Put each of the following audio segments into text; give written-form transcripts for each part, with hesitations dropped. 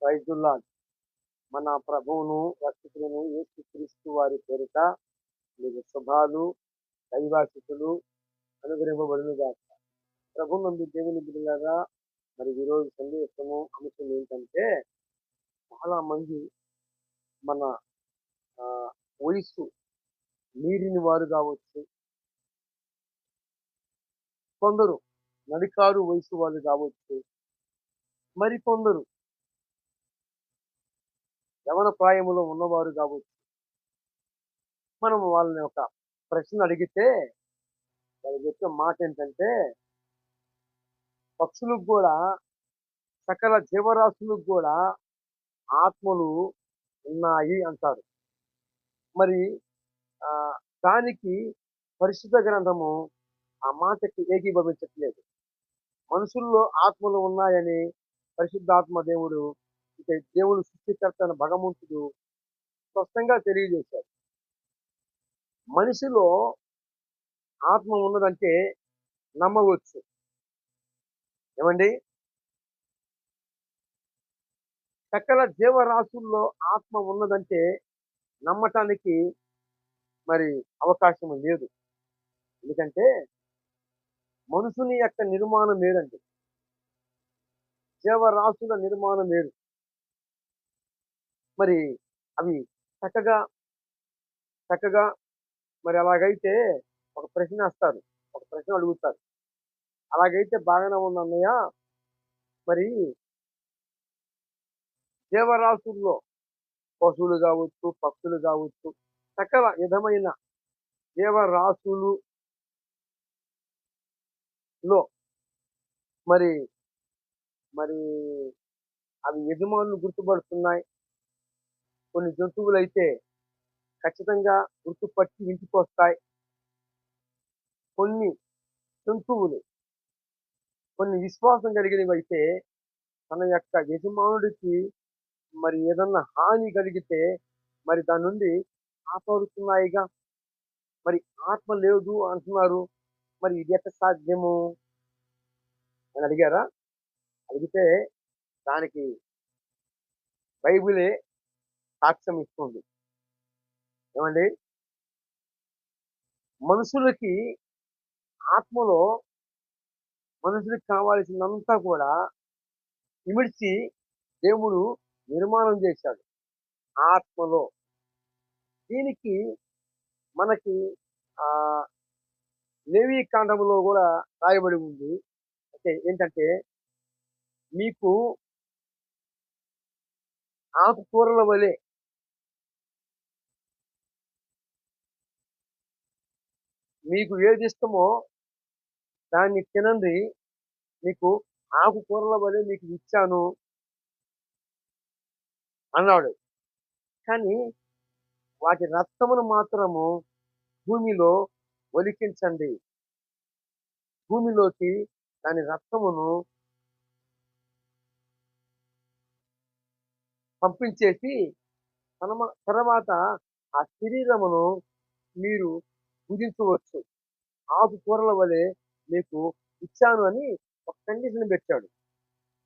ప్రైజుల్లా మన ప్రభువును రక్షకులను యేసుక్రీస్తు వారి పేరిట మీకు శుభాలు దైవాశిస్సులు అనుగ్రహింపబడునుగాక. ప్రభునందు దేవుని బిడ్డలారా, మరి ఈరోజు సందేశము అంశం ఏంటంటే, చాలా మంది మన ఆ, వయసు మీరిన వారు కావచ్చు, కొందరు నడికారు వయసు వాళ్ళు కావచ్చు, మరికొందరు యవన ప్రాయములో ఉన్నవారు కావచ్చు. మనం వాళ్ళని ఒక ప్రశ్న అడిగితే వాళ్ళు చెప్పే మాట ఏంటంటే, పక్షులకు కూడా, సకల జీవరాశులకు కూడా ఆత్మలు ఉన్నాయి అంటారు. మరి ఆ, దానికి పరిశుద్ధ గ్రంథము ఆ మాటకి ఏకీభవించట్లేదు. మనుషుల్లో ఆత్మలు ఉన్నాయని పరిశుద్ధాత్మ దేవుడు, అంటే దేవుడు సృష్టికర్త అయిన భగవంతుడు స్పష్టంగా తెలియజేశాడు. మనిషిలో ఆత్మ ఉన్నదంటే నమ్మవచ్చు. ఏమండి? సకల జీవరాశుల్లో ఆత్మ ఉన్నదంటే నమ్మటానికి మరి అవకాశం లేదు. ఎందుకంటే మనుషుని యొక్క నిర్మాణం వేరండి, జీవరాశుల నిర్మాణం వేరు. మరి అవి చక్కగా చక్కగా మరి అలాగైతే ఒక ప్రశ్న వేస్తారు, ఒక ప్రశ్న అడుగుతారు. అలాగైతే బాగానే ఉంది అన్నయ్య, మరి జీవరాశుల్లో పశువులు కావచ్చు, పక్షులు కావచ్చు, సకల విధమైన జీవరాశులలో మరి మరి అవి యజమానులు గుర్తుపడుతున్నాయి. కొన్ని జంతువులు అయితే ఖచ్చితంగా గుర్తుపట్టి ఇంటికి వస్తాయి. కొన్ని జంతువులు కొన్ని విశ్వాసం కలిగినవి అయితే తన యొక్క యజమానుడికి మరి ఏదన్నా హాని కలిగితే మరి దాని నుండి కాపాడుతున్నాయిగా. మరి ఆత్మ లేదు అంటున్నారు, మరి ఇది ఎట్ట సాధ్యము అని అడిగారా? అడిగితే దానికి బైబిలే సాక్ష్యం ఇస్తుంది. ఏమండి? మనుషులకి ఆత్మలో మనుషులకు కావాల్సినంతా కూడా ఇమిడ్చి దేవుడు నిర్మాణం చేశాడు ఆత్మలో. దీనికి మనకి ఆ లేవి కాండములో కూడా రాయబడి ఉంది. అంటే ఏంటంటే, మీకు ఆకుకూరల వలె మీకు ఏది ఇష్టమో దాన్ని తినండి, మీకు ఆకుకూరల వలె మీకు ఇచ్చాను అన్నాడు. కానీ వాటి రక్తమును మాత్రము భూమిలో ఒలికించండి, భూమిలోకి దాని రక్తమును పంపించేసి తర్వాత ఆ శరీరమును మీరు భుజించవచ్చు, ఆకుకూరల వలె మీకు ఇచ్చాను అని ఒక కండిషన్ పెట్టాడు.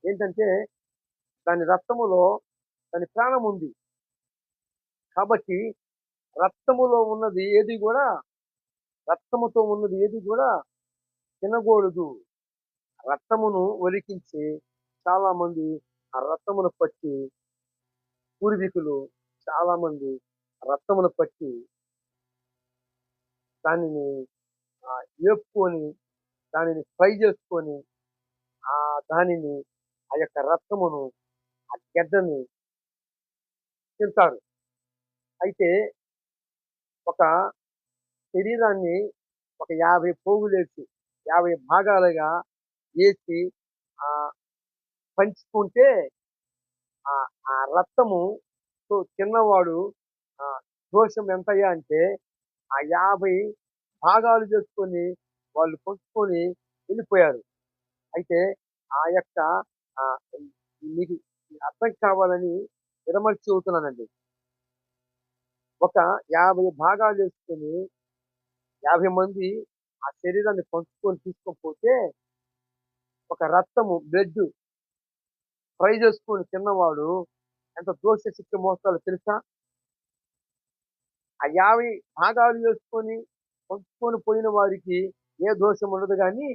ఏంటంటే దాని రక్తములో దాని ప్రాణం ఉంది కాబట్టి రక్తముతో ఉన్నది ఏది కూడా తినకూడదు. రక్తమును ఒలికించి చాలా మంది ఆ రక్తమును పట్టి, పూర్వీకులు చాలా మంది రక్తమును పట్టి దానిని వేపుకొని దానిని ఫ్రై చేసుకొని ఆ దానిని ఆ యొక్క రక్తమును ఆ గెడ్డని తింటారు. అయితే ఒక శరీరాన్ని ఒక 50 పోగులేసి 50 భాగాలుగా వేసి ఆ పంచుకుంటే ఆ ఆ రక్తము తిన్నవాడు దోషం ఎంతయ్యా అంటే ఆ 50 భాగాలు చేసుకొని వాళ్ళు పంచుకొని వెళ్ళిపోయారు. అయితే ఆ యొక్క ఆ, మీకు అర్థం కావాలని విరమర్చి చెబుతున్నానండి. ఒక 50 భాగాలు చేసుకొని 50 మంది ఆ శరీరాన్ని పంచుకొని తీసుకోకపోతే ఒక రక్తము బ్లడ్ ఫ్రై చేసుకొని తిన్నవాడు ఎంత దోష శిక్ష మోస్తాడో తెలుసా? ఆ 50 భాగాలు చేసుకొని పంచుకొని పోయిన వారికి ఏ దోషం ఉండదు గానీ,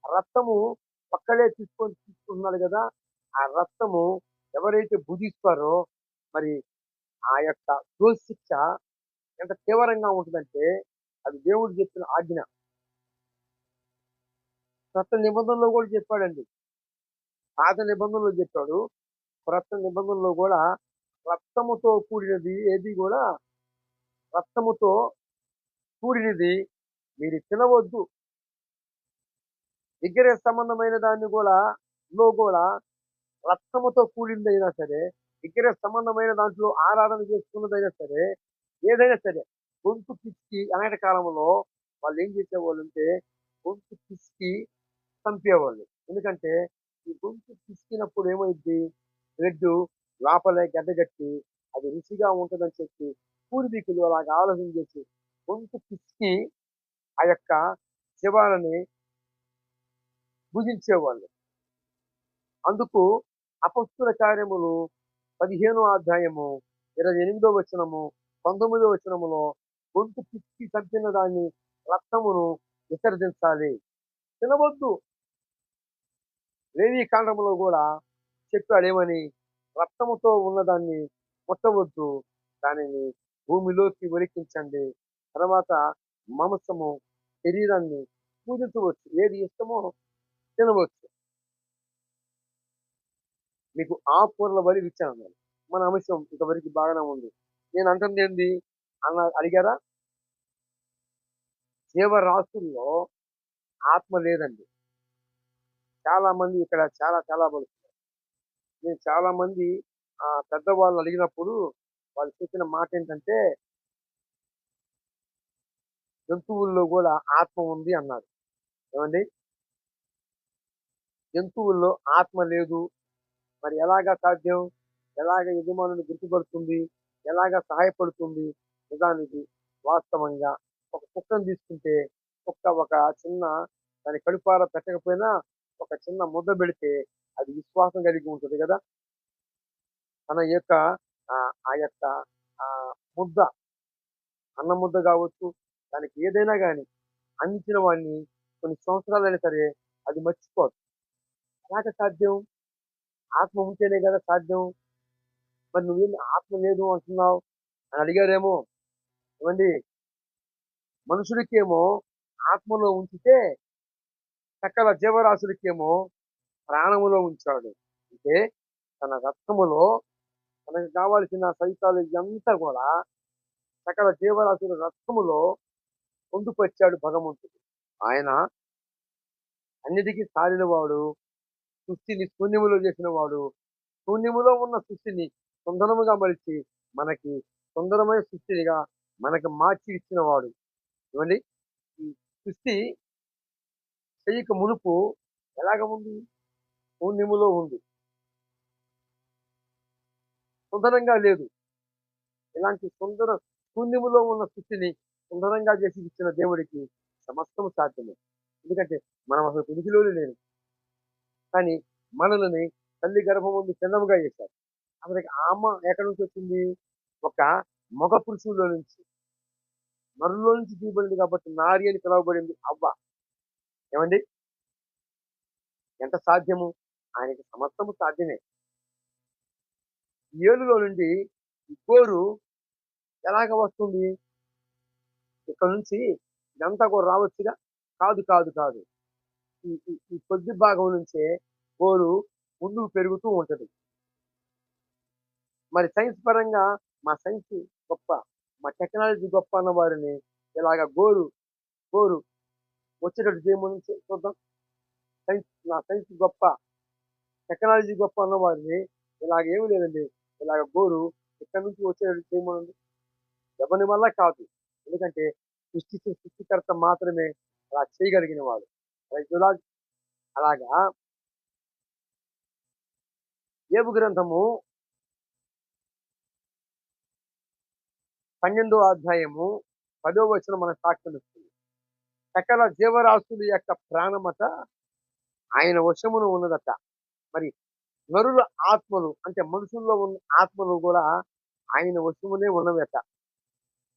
రక్తము ఒక్కడే తీసుకుంటున్నాడు గదా! ఆ రక్తము ఎవరైతే భుజిస్తారో మరి ఆ యొక్క దోష శిక్ష ఎంత తీవ్రంగా ఉంటదంటే, అది దేవుడు చెప్పిన ఆజ్ఞ. కొత్త నిబంధనలో గూడా చెప్పాడండి. పాత నిబంధనలో చెప్పాడు. క్రొత్త నిబంధనలో గూడా రక్తముతో కూడినది ఏది గూడా రక్తముతో కూడినది మీరు తినవద్దు. విగ్రహ సంబంధమైన దాన్ని గూడా రక్తముతో కూడిందైనా సరే, విగ్రహ సంబంధమైన దాంట్లో ఆరాధన చేసుకున్నదైనా సరే, ఏదైనా సరే గొంతు పిసికి ఆనాటి కాలంలో వాళ్ళేం చేసేవాళ్ళంటే, గొంతు పిసికి చంపేవాళ్ళు. ఎందుకంటే, ఈ గొంతు పిసికినప్పుడు ఏమైద్ది, బ్లడ్డు లోపలే గడ్డగట్టి అది రుచిగా ఉంటదని చెప్పి పూర్వీకులు అలాగా ఆలోచన చేసి గొంతు పిసికి ఆ యొక్క శవాలని భుజించేవాళ్ళు. అందుకు అపొస్తలుల కార్యములు 15 అధ్యాయము 28 వచనము, 19 వచనములో గొంతు పిసికి చంపిన దాన్ని రక్తమును విసర్జించాలి. తినవద్దు. లేవి కాండములో గూడా చెప్పాడేమని? రక్తముతో ఉన్నదాన్ని ముట్టవద్దు. దానిని భూమిలోకి ఒలికించండి. తర్వాత మాంసము, శరీరాన్ని పూజించవచ్చు. ఏది ఇష్టమో తినవచ్చు. మీకు ఆకుకూరల బలి ఇచ్చానన్నాడు. మన అంశం ఇంతవరకు బాగానే ఉంది. నేను అంటుందేంది అడిగారా? జీవరాశుల్లో ఆత్మ లేదండి. చాలా మంది ఇక్కడ చాలా చాలా బలుస్తున్నారు. నేను చాలా మంది పెద్దవాళ్ళని అడిగినప్పుడు వాళ్ళు చెప్పిన మాట ఏంటంటే, జంతువుల్లో గూడా ఆత్మ ఉంది అన్నారు. ఏవండీ? జంతువుల్లో ఆత్మ లేదు. మరి ఎలాగా సాధ్యం? ఎలాగ యజమానిని గుర్తుపడుతుంది? ఎలాగ సహాయపడుతుంది? నిజానికి వాస్తవంగా ఒక కుక్కను తీసుకుంటే, కుక్క ఒక చిన్న దాని కడుపార పెట్టకపోయినా ఒక చిన్న ముద్ద పెడితే అది విశ్వాసం కలిగి ఉంటది గదా! తన యొక్క ఆ యొక్క ముద్ద, అన్న ముద్ద గావచ్చు, దానికి ఏదైనా గాని అందించిన వాడిని కొన్ని సంవత్సరాలైనా సరే అది మర్చిపోదు. ఎలాగ సాధ్యం? ఆత్మ ఉంటేనే గదా సాధ్యం. మరి నువ్వేంది ఆత్మ లేదు అంటున్నావు అని అడిగారేమో. ఏవండీ? మనుషులకేమో ఆత్మలో ఉంచితే, సకల జీవరాశులకేమో ప్రాణములో ఉంచాడు. అంటే తన రక్తములో మనకు కావాల్సిన సైతాలజీ అంతా గూడా సకల జీవరాశుల రక్తములో పొందుపరిచాడు భగవంతుడు. ఆయన అన్నిటికీ సాలినవాడు. సృష్టిని శూన్యములో చేసినవాడు. శూన్యములో ఉన్న సృష్టిని సుందరముగా మలిచి మనకి సుందరమైన సృష్టినిగా మనకి మార్చి ఇచ్చినవాడు. ఏవండీ? ఈ సృష్టి చెయ్యక మునుపు ఎలాగ ఉంది? శూన్యములో ఉంది. సుందరంగా లేదు. ఇలాంటి శూన్యములో ఉన్న సృష్టిని సుందరంగా చేసి ఇచ్చిన దేవుడికి సమస్తము సాధ్యమే. ఎందుకంటే మనం అసలు ఉనికిలోనే లేము. కానీ మనల్ని తల్లి గర్భం నుండి చిన్నముగా చేశారు. అసలకి ఆ అమ్మ ఎక్కడి నుంచి వచ్చింది? ఒక మగ పురుషుల్లో నుంచి, నరులో నుంచి తీయబడింది కాబట్టి నారి అని పిలువబడింది అవ్వ. ఏమండి? ఎంత సాధ్యము? ఆయనకి సమస్తము సాధ్యమే. ఏలులో నుండి ఈ గోరు ఎలాగ వస్తుంది? ఇక్కడ నుంచి ఇదంతా కూడా రావచ్చుగా? కాదు, కాదు, కాదు. ఈ ఈ ఈ కొద్ది భాగం నుంచే గోరు ముందుకు పెరుగుతూ ఉంటది. మరి సైన్స్ పరంగా మా సైన్స్ గొప్ప, మా టెక్నాలజీ గొప్ప అన్న వారిని ఇలాగ గోరు వచ్చేటట్టు చేయమని చూద్దాం. నా సైన్స్ గొప్ప, టెక్నాలజీ గొప్ప అన్న వారిని ఇలాగ ఏమి లేదండి. ఇలాగ గోరు ఇక్కడి నుంచి వచ్చేటట్టు చేయమనండి. ఎవరి వల్ల కాదు. ఎందుకంటే సృష్టికర్త మాత్రమే అలా చేయగలిగిన వాడు. అలాగా యోబు గ్రంథము 12వ అధ్యాయము 10వ వచనం మనకు సాక్ష్యం ఇస్తుంది. సకల జీవరాశుల యొక్క ప్రాణమట ఆయన వశమున ఉన్నదట. మరి నరుల ఆత్మలు అంటే మనుషుల్లో ఉన్న ఆత్మలు కూడా ఆయన వశమునే ఉన్నవేట.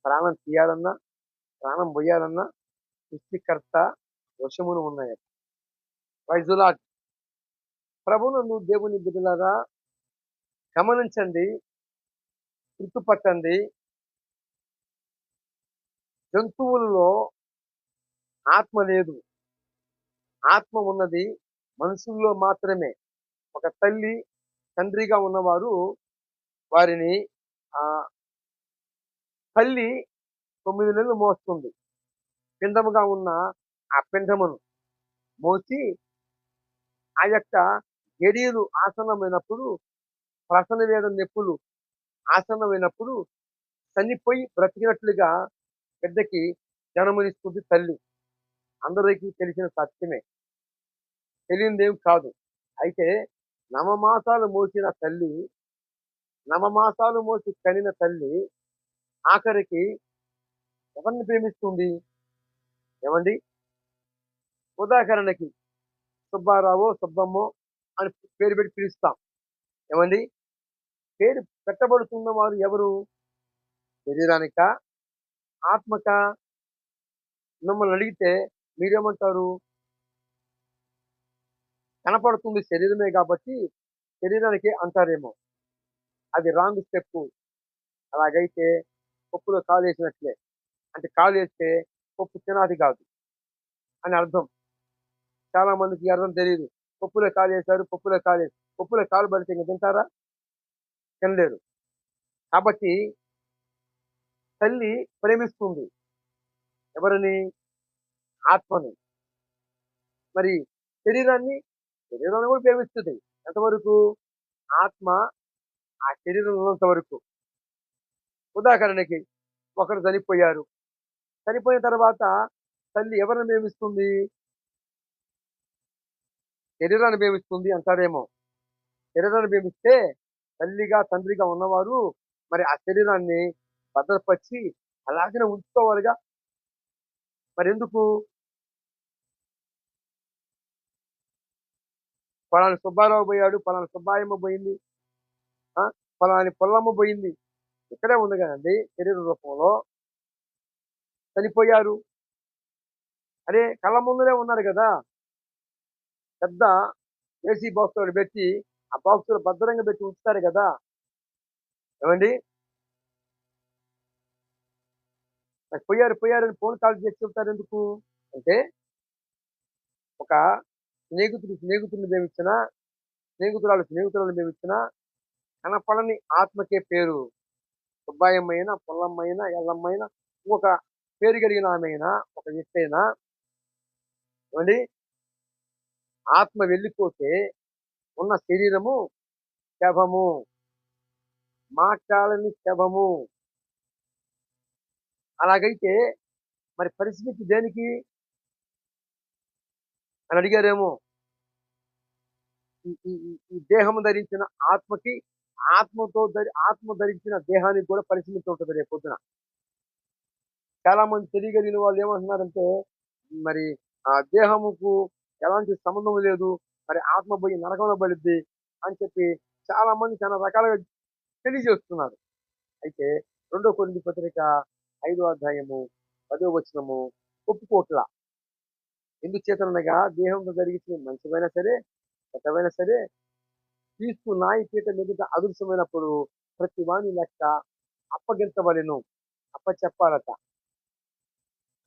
ప్రాణం తీయాలన్నా, ప్రాణం పోయాలన్నా సృష్టికర్త వశమున ఉన్నాయట. Praise the Lord. ప్రభువునందు దేవుని బిడ్డలారా గమనించండి, గుర్తుపట్టండి. జంతువులలో ఆత్మ లేదు. ఆత్మ ఉన్నది మనుషుల్లో మాత్రమే. ఒక తల్లి, తండ్రిగా ఉన్నవారు వారిని ఆహ్, తల్లి 9 నెలలు మోస్తుంది. పిండముగా ఉన్న ఆ పిండమును మోసి ఆ యొక్క గడియలు ఆసన్నమైనప్పుడు, ప్రసన వేద నొప్పులు ఆసన్నమైనప్పుడు చనిపోయి బ్రతికినట్లుగా బిడ్డకి జన్మనిస్తుంది తల్లి. అందరికీ తెలిసిన సత్యమే. తెలియనిదేం కాదు. అయితే నవమాసాలు మోసిన తల్లి, నవమాసాలు మోసి కనిన తల్లి ఆఖరికి ఎవరిని ప్రేమిస్తుంది? ఏవండీ? ఉదాహరణకి సుబ్బారావో, సుబ్బమ్మో అని పేరు పెట్టి పిలుస్తాం. ఏవండీ? పేరు పెట్టబడుతున్న వారు ఎవరు? శరీరానికా? ఆత్మకా? మిమ్మల్ని అడిగితే మీరేమంటారు? కనపడుతుంది శరీరమే కాబట్టి శరీరానికే అంటారేమో. అది రాంగ్ స్టెప్పు. అలాగైతే పప్పులో కాలేసినట్లే. అంటే కాలేస్తే పప్పు తినాది కాదు అని అర్థం. చాలా మందికి ఈ అర్థం తెలీదు. పప్పులో కాలేశారు, పప్పులో కాలు పడితే ఇంక తింటారా? తినలేరు. కాబట్టి తల్లి ప్రేమిస్తుంది. ఎవరిని? ఆత్మని. మరి శరీరాన్ని? శరీరాన్ని కూడా ప్రేమిస్తుంది. ఎంతవరకు? ఆత్మ ఆ శరీరంలో ఉన్నంత వరకు. ఉదాహరణకి ఒకరు చనిపోయారు. చనిపోయిన తర్వాత తల్లి ఎవరిని ప్రేమిస్తుంది? శరీరాన్ని ప్రేమిస్తుంది అంటారేమో. శరీరాన్ని ప్రేమిస్తే తల్లిగా, తండ్రిగా ఉన్నవారు మరి ఆ శరీరాన్ని భద్రపరిచి అలాగనే ఉంచుకోవాలిగా. మరెందుకు? పలానా సుబ్బారావు పోయాడు, పలానా సుబ్బాయమ్మ పోయింది, ఆ! పలాని పుల్లమ్మ పోయింది. ఇక్కడే ఉంది కదండీ శరీర రూపంలో. చనిపోయారు. అరే కళ్ళ ముందునే ఉన్నారు గదా! పెద్ద ఏసీ బాక్స్ ఒకటి పెట్టి, ఆ బాక్స్‌లో భద్రంగా పెట్టి ఉంచుతారు గదా! ఏవండీ? మరి పోయారని ఫోన్ కాల్ చేసి చెప్తారెందుకు? అంటే ఒక స్నేహితుడు స్నేహితుడిని ప్రేమించినా, స్నేహితురాలు స్నేహితురాలిని ప్రేమించినా కనపడని ఆత్మకే పేరు. సుబ్బాయమ్మైనా, పుల్లమ్మైనా, ఎల్లమ్మైనా, ఇంకొక పేరు కలిగిన ఆమైనా, ఒక వ్యక్తి అయినా ఏవండీ? ఆత్మ వెళ్ళిపోతే ఉన్న శరీరము శవము. మాటాలని శవము. అలాగైతే మరి పరిస్థితి దేనికి అని అడిగారేమో. ఈ ఈ ఈ ఈ దేహము ధరించిన ఆత్మకి, ఆత్మ ధరించిన దేహానికి కూడా పరిస్థితి ఉంటది రేపొద్దున. చాలా మంది తెలియగలిగిన వాళ్ళు ఏమంటున్నారంటే, మరి ఆ దేహముకు ఎలాంటి సంబంధం లేదు. మరి ఆత్మ పోయి నరకంలో పడిద్ది అని చెప్పి చాలా మంది చాలా రకాలుగా తెలియజేస్తున్నారు. అయితే 2 కొరింథీ పత్రిక 5వ అధ్యాయము 10వ వచనము ఒప్పుకోట్ల. ఎందుచేతననగా దేహంతో జరిగించిన మంచివైనా సరే, చెడ్డవైనా సరే, క్రీస్తు న్యాయపీఠం ఎదుట అదృశ్యమైనప్పుడు ప్రతి వాని లెక్క అప్పగించవలెను. అప్పచెప్పాలట.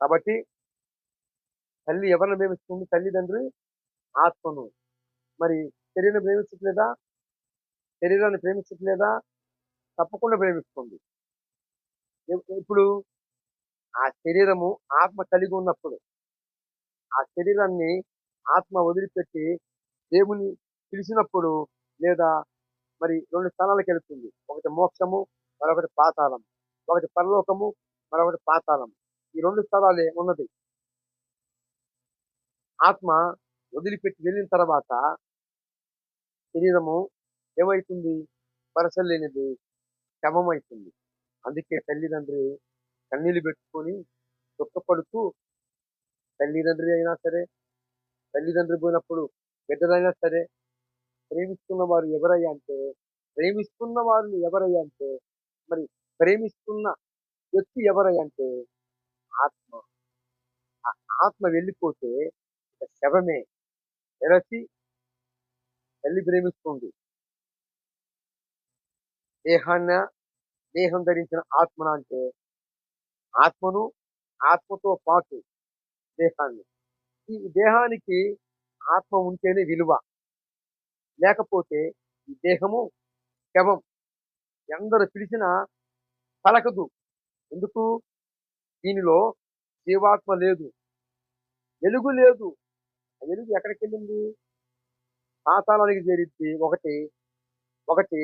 కాబట్టి తల్లి ఎవరిని ప్రేమిస్తుంది? తల్లిదండ్రి ఆత్మను. మరి శరీరం ప్రేమించట్లేదా? శరీరాన్ని ప్రేమించట్లేదా? తప్పకుండా ప్రేమిస్తుంది. ఇప్పుడు ఆ శరీరము ఆత్మ కలిగి ఉన్నప్పుడు, ఆ శరీరాన్ని ఆత్మ వదిలిపెట్టి దేవుని పిలిచినప్పుడు లేదా మరి 2 స్థలాలకెళ్తుంది. ఒకటి మోక్షము, మరొకటి పాతాళం. ఒకటి పరలోకము, మరొకటి పాతాళం. ఈ 2 స్థలాలే ఉన్నది. ఆత్మ వదిలిపెట్టి వెళ్ళిన తర్వాత శరీరము ఏమైతుంది? పరసలేనిది శవమైతుంది. అందుకే తల్లిదండ్రి కన్నీళ్లు పెట్టుకొని దుఃఖపడుతూ తల్లిదండ్రి అయినా సరే, తల్లిదండ్రి పోయినప్పుడు బిడ్డలైనా సరే ప్రేమిస్తున్న వారు ఎవరయ్యా అంటే ప్రేమిస్తున్న వారిని ఎవరయ్యా అంటే మరి ప్రేమిస్తున్న వ్యక్తి ఎవరయ్యా అంటే ఆత్మ. ఆ ఆత్మ వెళ్ళిపోతే ఇక శవమే. ఎరచి తల్లి ప్రేమిస్తుంది దేహాన్న, దేహం ధరించిన ఆత్మన అంటే ఆత్మను, ఆత్మతో పాటు దేహాన్ని. ఈ దేహానికి ఆత్మ ఉంటేనే విలువ. లేకపోతే ఈ దేహము శవం. ఎందరు పిలిచినా పలకదు. ఎందుకు? దీనిలో జీవాత్మ లేదు. వెలుగు లేదు. ఆ వెలుగు ఎక్కడికెళ్ళింది? పాతాళానికి చేరిద్ది ఒకటి. ఒకటి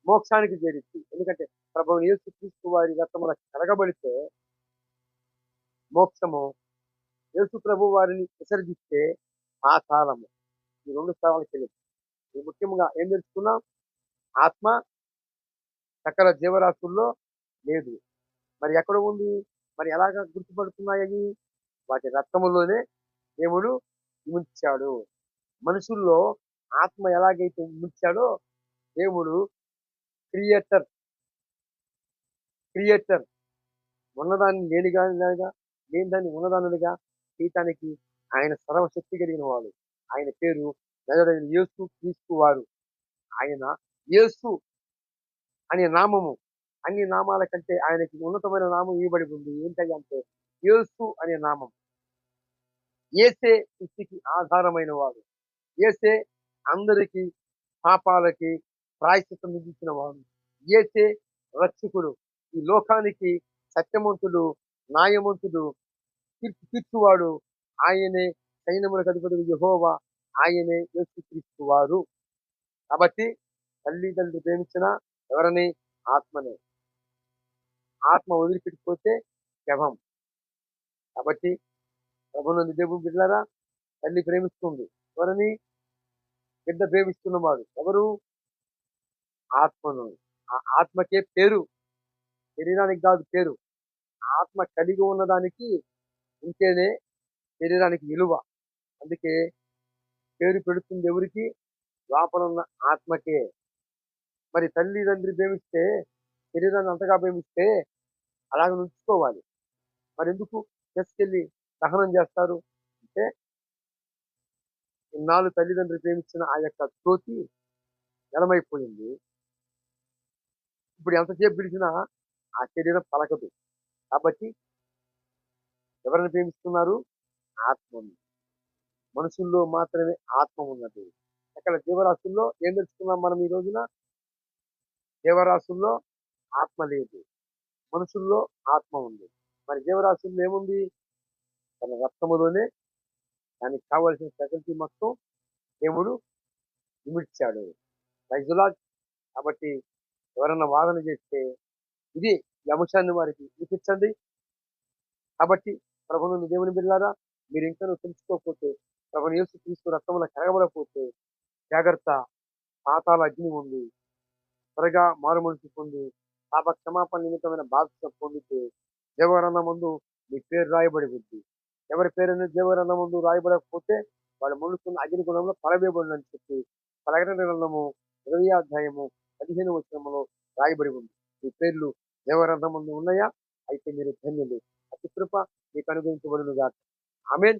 మోక్షానికి చేరిద్ది. ఎందుకంటే ప్రభువు యేసుక్రీస్తు వారి రక్తమున కడగబడితే మోక్షము, యేసు ప్రభు వారిని విసర్జిస్తే పాతాళము. ఈ 2 స్థలాలకెళ్ళింది. ఇది ముఖ్యంగా ఏం తెలుసుకున్నాం? ఆత్మ సకల జీవరాశుల్లో లేదు. మరి ఎక్కడ ఉంది? మరి ఎలాగా గుర్తుపడుతున్నాయవి? వాటి రక్తములోనే దేవుడు ఇమిడ్చాడు. మనుషుల్లో ఆత్మ ఎలాగైతే ఇమిడ్చాడో దేవుడు క్రియేటర్, క్రియేటర్ ఉన్నదాన్ని లేనిగా, లేని దాన్ని ఉన్నదానులుగా చేయటానికి ఆయన సర్వశక్తి కలిగిన వాడు. ఆయన పేరు నజరేయుడైన యేసు క్రీస్తు వారు. ఆయన యేసు అనే నామము అన్ని నామాల కంటే ఆయనకి ఉన్నతమైన నామం ఇవ్వబడి ఉంది. ఏంటయ్యా అంటే యేసు అనే నామం. యేసే సృష్టికి ఆధారమైన వాడు. యేసే అందరికి పాపాలకి ప్రాయశ్చిత్తం విధించిన వాడు. యేసే రక్షకుడు. ఈ లోకానికి సత్యవంతుడు, న్యాయవంతుడు, తీర్పు తీర్చువాడు. ఆయనే సైన్యములకు అధిపతి యెహోవా. ఆయనే యేసుక్రీస్తు వారు. కాబట్టి తల్లిదండ్రులు ప్రేమించిన ఎవరని? ఆత్మనే. ఆత్మ వదిలిపెట్టిపోతే శవం. కాబట్టి ప్రభునందు దేవుని బిడ్డలారా, తల్లి ప్రేమిస్తుంది ఎవరని? బిడ్డ ప్రేమిస్తున్నవాడు ఎవరు? ఆత్మను. ఆ ఆత్మకే పేరు, శరీరానికి కాదు పేరు. ఆత్మ కలిగి ఉన్నదానికి ఉంటేనే శరీరానికి విలువ. అందుకే పేరు పెడుతుంది ఎవరికి? లోపలున్న ఆత్మకే. మరి తల్లిదండ్రి ప్రేమిస్తే, శరీరాన్ని అంతగా ప్రేమిస్తే అలాగ ఉంచుకోవాలి. మరి ఎందుకు తీసుకెళ్ళి దహనం చేస్తారు అంటే ఇన్నాళ్ళు తల్లిదండ్రులు ప్రేమించిన ఆ యొక్క జ్యోతి జలమైపోయింది. ఇప్పుడు ఎంతసేపు పిలిచినా ఆ శరీరం పలకదు. కాబట్టి ఎవరిని ప్రేమిస్తున్నారు? ఆత్మను. మనుషుల్లో మాత్రమే ఆత్మ ఉన్నది. అక్కడ జీవరాశుల్లో ఏం తెలుసుకున్నాం మనం ఈ రోజున? జీవరాశుల్లో ఆత్మ లేదు. మనుషుల్లో ఆత్మ ఉంది. మరి జీవరాశుల్లో ఏముంది? తన రక్తములోనే దానికి కావలసిన ఫెసిలిటీ మొత్తం దేవుడు ఇమిడ్చాడు. రైజులాజ్. కాబట్టి ఎవరన్నా వాదన చేస్తే ఇది ఈ అంశాన్ని వారికి చూపించండి. కాబట్టి ప్రభువును దేవుని బిడ్డలారా, మీరు ఇంకా తెలుసుకోకపోతే, ప్రభువు యేసుక్రీస్తు రక్తమున కడగబడకపోతే జాగ్రత్త. పాతాళ అగ్ని ఉంది. త్వరగా మారుమనసు పొంది పాప క్షమాపణ నిమిత్తమైన బాధ్యత పొందితే దేవగ్రంథం ముందు మీ పేరు రాయబడి ఉంది. ఎవరి పేరు దేవగ్రంథం ముందు రాయబడకపోతే వాళ్ళు మునుకున్న అగ్ని గుణంలో పడవేయబడినని చెప్పి ప్రకటన గ్రంథము 20వ అధ్యాయము 15వ వచనములో రాయబడి ఉంది. మీ పేర్లు దేవగ్రంథం ముందు ఉన్నాయా? అయితే మీరు ధన్యులు. అతి కృప మీకు అనుగ్రహించబడును గాక. ఆమేన్.